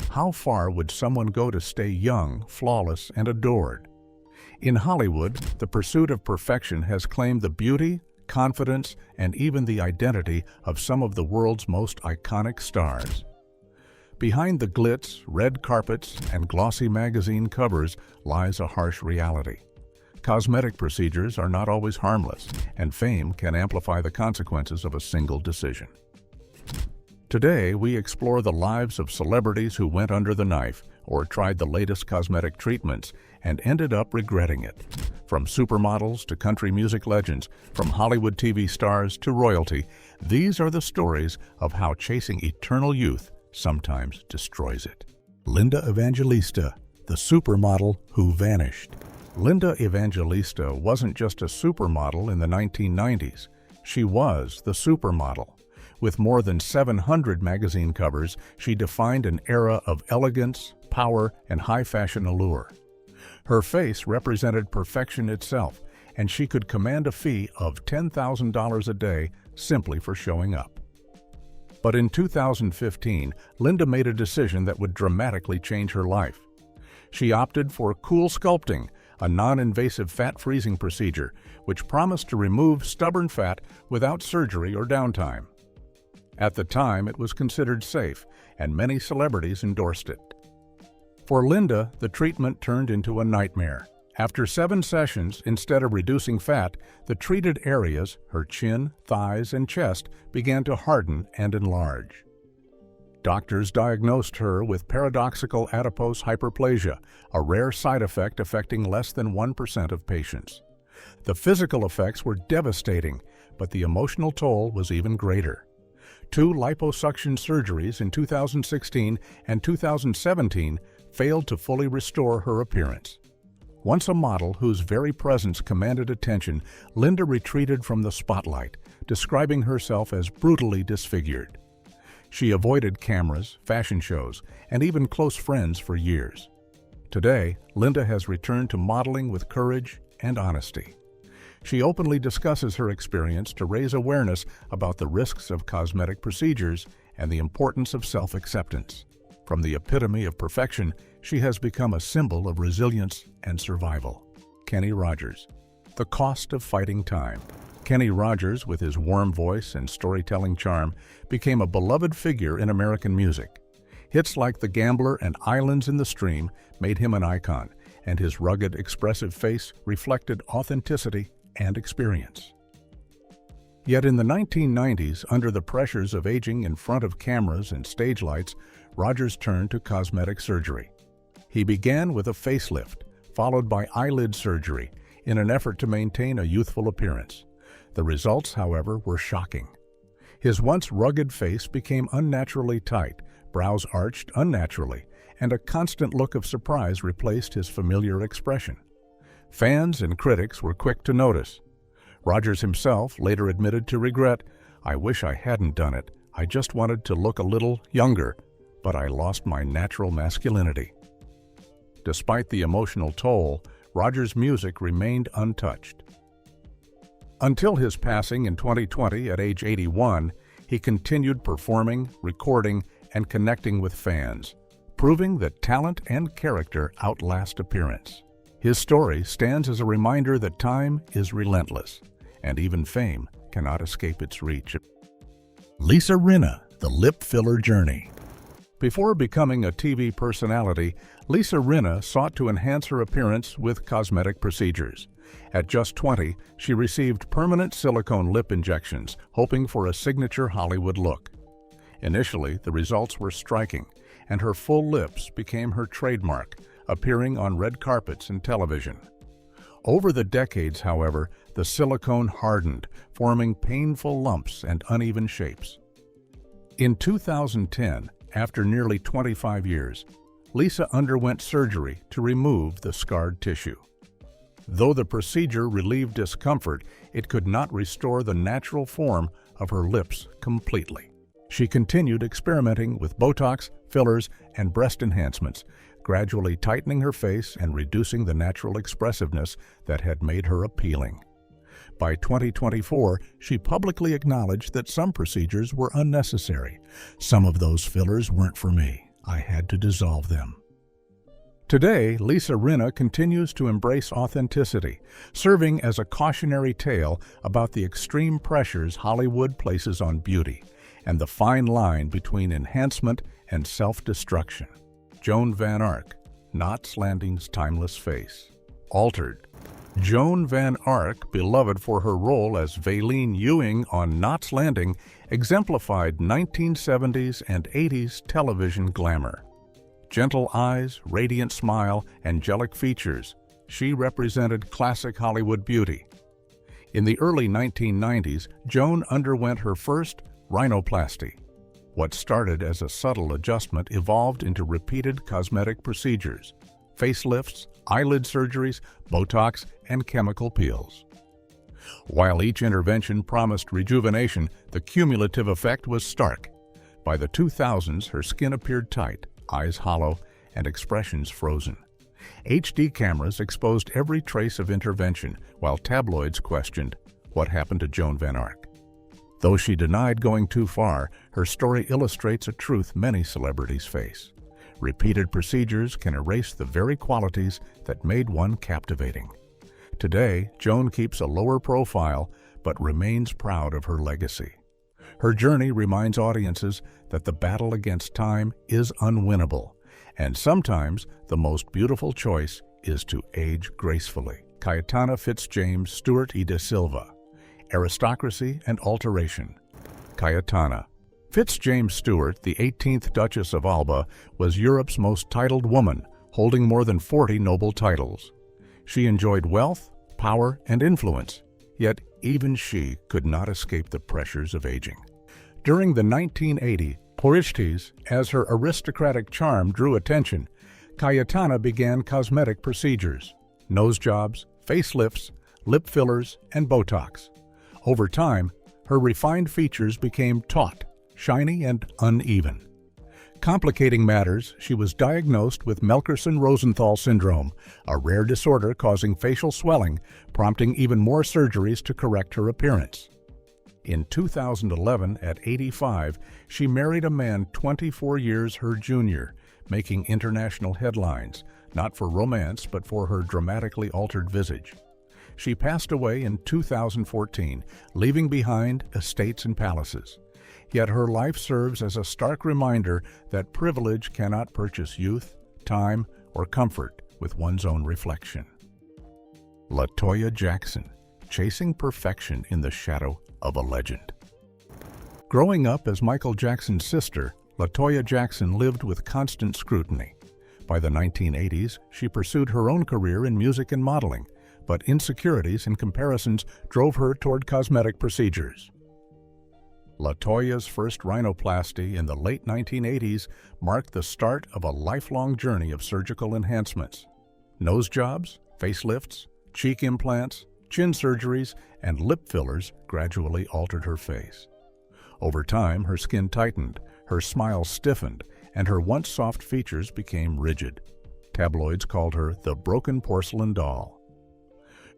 How far would someone go to stay young, flawless, and adored? In Hollywood, the pursuit of perfection has claimed the beauty, confidence, and even the identity of some of the world's most iconic stars. Behind the glitz, red carpets, and glossy magazine covers lies a harsh reality. Cosmetic procedures are not always harmless, and fame can amplify the consequences of a single decision. Today, we explore the lives of celebrities who went under the knife or tried the latest cosmetic treatments and ended up regretting it. From supermodels to country music legends, from Hollywood TV stars to royalty, these are the stories of how chasing eternal youth sometimes destroys it. Linda Evangelista, the supermodel who vanished. Linda Evangelista wasn't just a supermodel in the 1990s. She was the supermodel. With more than 700 magazine covers, she defined an era of elegance, power, and high-fashion allure. Her face represented perfection itself, and she could command a fee of $10,000 a day simply for showing up. But in 2015, Linda made a decision that would dramatically change her life. She opted for cool sculpting, a non-invasive fat-freezing procedure, which promised to remove stubborn fat without surgery or downtime. At the time, it was considered safe, and many celebrities endorsed it. For Linda, the treatment turned into a nightmare. After 7 sessions, instead of reducing fat, the treated areas, her chin, thighs, and chest, began to harden and enlarge. Doctors diagnosed her with paradoxical adipose hyperplasia, a rare side effect affecting less than 1% of patients. The physical effects were devastating, but the emotional toll was even greater. 2 liposuction surgeries in 2016 and 2017 failed to fully restore her appearance. Once a model whose very presence commanded attention, Linda retreated from the spotlight, describing herself as brutally disfigured. She avoided cameras, fashion shows, and even close friends for years. Today, Linda has returned to modeling with courage and honesty. She openly discusses her experience to raise awareness about the risks of cosmetic procedures and the importance of self-acceptance. From the epitome of perfection, she has become a symbol of resilience and survival. Kenny Rogers. The cost of fighting time. Kenny Rogers, with his warm voice and storytelling charm, became a beloved figure in American music. Hits like The Gambler and Islands in the Stream made him an icon, and his rugged, expressive face reflected authenticity and experience. Yet in the 1990s, under the pressures of aging in front of cameras and stage lights, Rogers turned to cosmetic surgery. He began with a facelift, followed by eyelid surgery, in an effort to maintain a youthful appearance. The results, however, were shocking. His once rugged face became unnaturally tight, brows arched unnaturally, and a constant look of surprise replaced his familiar expression. Fans and critics were quick to notice. Rogers himself later admitted to regret, "I wish I hadn't done it. I just wanted to look a little younger, but I lost my natural masculinity." Despite the emotional toll, Rogers' music remained untouched. Until his passing in 2020 at age 81, he continued performing, recording, and connecting with fans, proving that talent and character outlast appearance. His story stands as a reminder that time is relentless, and even fame cannot escape its reach. Lisa Rinna, the lip filler journey. Before becoming a TV personality, Lisa Rinna sought to enhance her appearance with cosmetic procedures. At just 20, she received permanent silicone lip injections, hoping for a signature Hollywood look. Initially, the results were striking, and her full lips became her trademark, appearing on red carpets and television. Over the decades, however, the silicone hardened, forming painful lumps and uneven shapes. In 2010, after nearly 25 years, Lisa underwent surgery to remove the scarred tissue. Though the procedure relieved discomfort, it could not restore the natural form of her lips completely. She continued experimenting with Botox, fillers, and breast enhancements, gradually tightening her face and reducing the natural expressiveness that had made her appealing. By 2024, she publicly acknowledged that some procedures were unnecessary. "Some of those fillers weren't for me. I had to dissolve them. Today, Lisa Rinna continues to embrace authenticity, serving as a cautionary tale about the extreme pressures Hollywood places on beauty and the fine line between enhancement and self-destruction. Joan Van Ark, Knots Landing's timeless face. Altered. Joan Van Ark, beloved for her role as Valine Ewing on Knots Landing, exemplified 1970s and 80s television glamour. Gentle eyes, radiant smile, angelic features, she represented classic Hollywood beauty. In the early 1990s, Joan underwent her first rhinoplasty. What started as a subtle adjustment evolved into repeated cosmetic procedures, facelifts, eyelid surgeries, Botox, and chemical peels. While each intervention promised rejuvenation, the cumulative effect was stark. By the 2000s, her skin appeared tight, eyes hollow, and expressions frozen. HD cameras exposed every trace of intervention, while tabloids questioned what happened to Joan Van Ark. Though she denied going too far, her story illustrates a truth many celebrities face. Repeated procedures can erase the very qualities that made one captivating. Today, Joan keeps a lower profile but remains proud of her legacy. Her journey reminds audiences that the battle against time is unwinnable, and sometimes the most beautiful choice is to age gracefully. Cayetana Fitzjames Stewart y de Silva, Aristocracy and Alteration. Cayetana Fitzjames Stewart, the 18th Duchess of Alba, was Europe's most titled woman, holding more than 40 noble titles. She enjoyed wealth, power, and influence, yet even she could not escape the pressures of aging. During the 1980 Porichtes, as her aristocratic charm drew attention, Cayetana began cosmetic procedures, nose jobs, facelifts, lip fillers, and Botox. Over time, her refined features became taut, shiny, and uneven. Complicating matters, she was diagnosed with Melkerson-Rosenthal syndrome, a rare disorder causing facial swelling, prompting even more surgeries to correct her appearance. In 2011, at 85, she married a man 24 years her junior, making international headlines, not for romance but for her dramatically altered visage. She passed away in 2014, leaving behind estates and palaces. Yet her life serves as a stark reminder that privilege cannot purchase youth, time, or comfort with one's own reflection. LaToya Jackson, chasing perfection in the shadow of a legend. Growing up as Michael Jackson's sister, LaToya Jackson lived with constant scrutiny. By the 1980s, she pursued her own career in music and modeling, but insecurities and comparisons drove her toward cosmetic procedures. LaToya's first rhinoplasty in the late 1980s marked the start of a lifelong journey of surgical enhancements. Nose jobs, facelifts, cheek implants, chin surgeries, and lip fillers gradually altered her face. Over time, her skin tightened, her smile stiffened, and her once soft features became rigid. Tabloids called her the broken porcelain doll.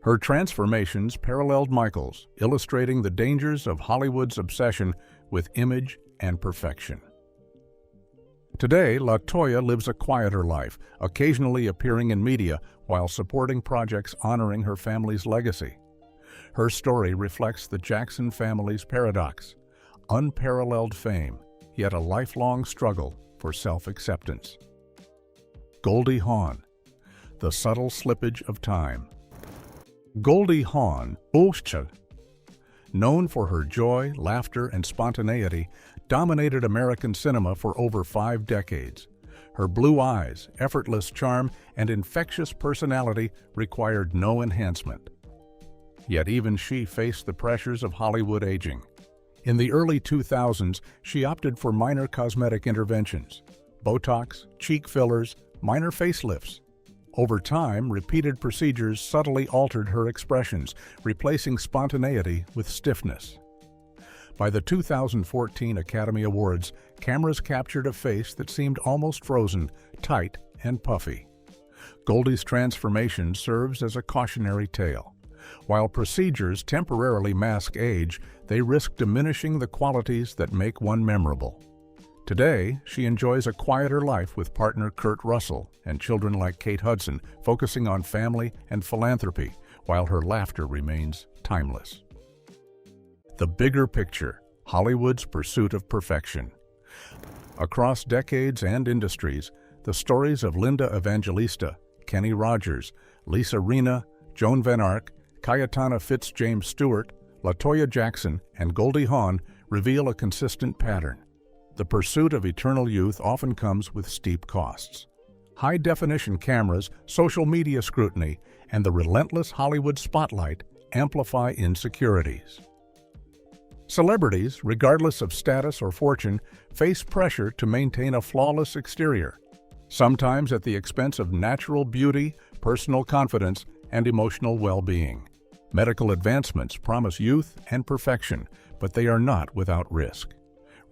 Her transformations paralleled Michael's, illustrating the dangers of Hollywood's obsession with image and perfection. Today, LaToya lives a quieter life, occasionally appearing in media while supporting projects honoring her family's legacy. Her story reflects the Jackson family's paradox: unparalleled fame, yet a lifelong struggle for self-acceptance. Goldie Hawn, the subtle slippage of time. Goldie Hawn, known for her joy, laughter, and spontaneity, dominated American cinema for over 5 decades. Her blue eyes, effortless charm, and infectious personality required no enhancement. Yet even she faced the pressures of Hollywood aging. In the early 2000s, she opted for minor cosmetic interventions, Botox, cheek fillers, minor facelifts. Over time, repeated procedures subtly altered her expressions, replacing spontaneity with stiffness. By the 2014 Academy Awards, cameras captured a face that seemed almost frozen, tight, and puffy. Goldie's transformation serves as a cautionary tale. While procedures temporarily mask age, they risk diminishing the qualities that make one memorable. Today, she enjoys a quieter life with partner Kurt Russell and children like Kate Hudson, focusing on family and philanthropy, while her laughter remains timeless. The bigger picture: Hollywood's pursuit of perfection. Across decades and industries, the stories of Linda Evangelista, Kenny Rogers, Lisa Rinna, Joan Van Ark, Cayetana Fitz-James Stewart, LaToya Jackson, and Goldie Hawn reveal a consistent pattern. The pursuit of eternal youth often comes with steep costs. High-definition cameras, social media scrutiny, and the relentless Hollywood spotlight amplify insecurities. Celebrities, regardless of status or fortune, face pressure to maintain a flawless exterior, sometimes at the expense of natural beauty, personal confidence, and emotional well-being. Medical advancements promise youth and perfection, but they are not without risk.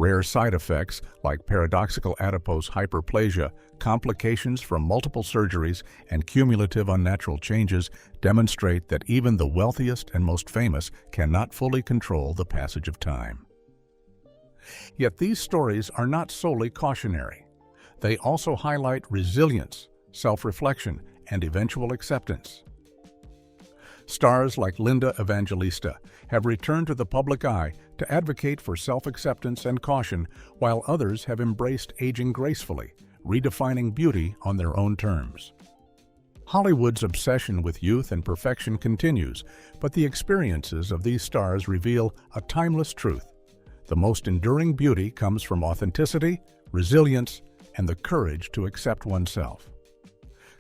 Rare side effects like paradoxical adipose hyperplasia, complications from multiple surgeries, and cumulative unnatural changes demonstrate that even the wealthiest and most famous cannot fully control the passage of time. Yet these stories are not solely cautionary. They also highlight resilience, self-reflection, and eventual acceptance. Stars like Linda Evangelista have returned to the public eye to advocate for self-acceptance and caution, while others have embraced aging gracefully, redefining beauty on their own terms. Hollywood's obsession with youth and perfection continues, but the experiences of these stars reveal a timeless truth. The most enduring beauty comes from authenticity, resilience, and the courage to accept oneself.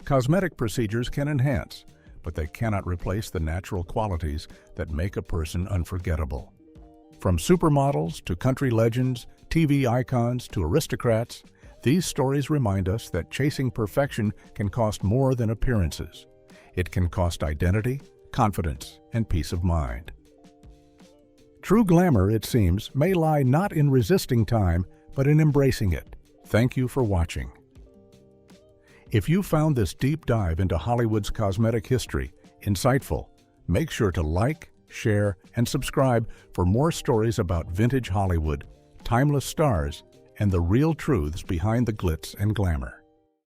Cosmetic procedures can enhance, but they cannot replace the natural qualities that make a person unforgettable. From supermodels to country legends, TV icons to aristocrats, these stories remind us that chasing perfection can cost more than appearances. It can cost identity, confidence, and peace of mind. True glamour, it seems, may lie not in resisting time, but in embracing it. Thank you for watching. If you found this deep dive into Hollywood's cosmetic history insightful, make sure to like, share, and subscribe for more stories about vintage Hollywood, timeless stars, and the real truths behind the glitz and glamour.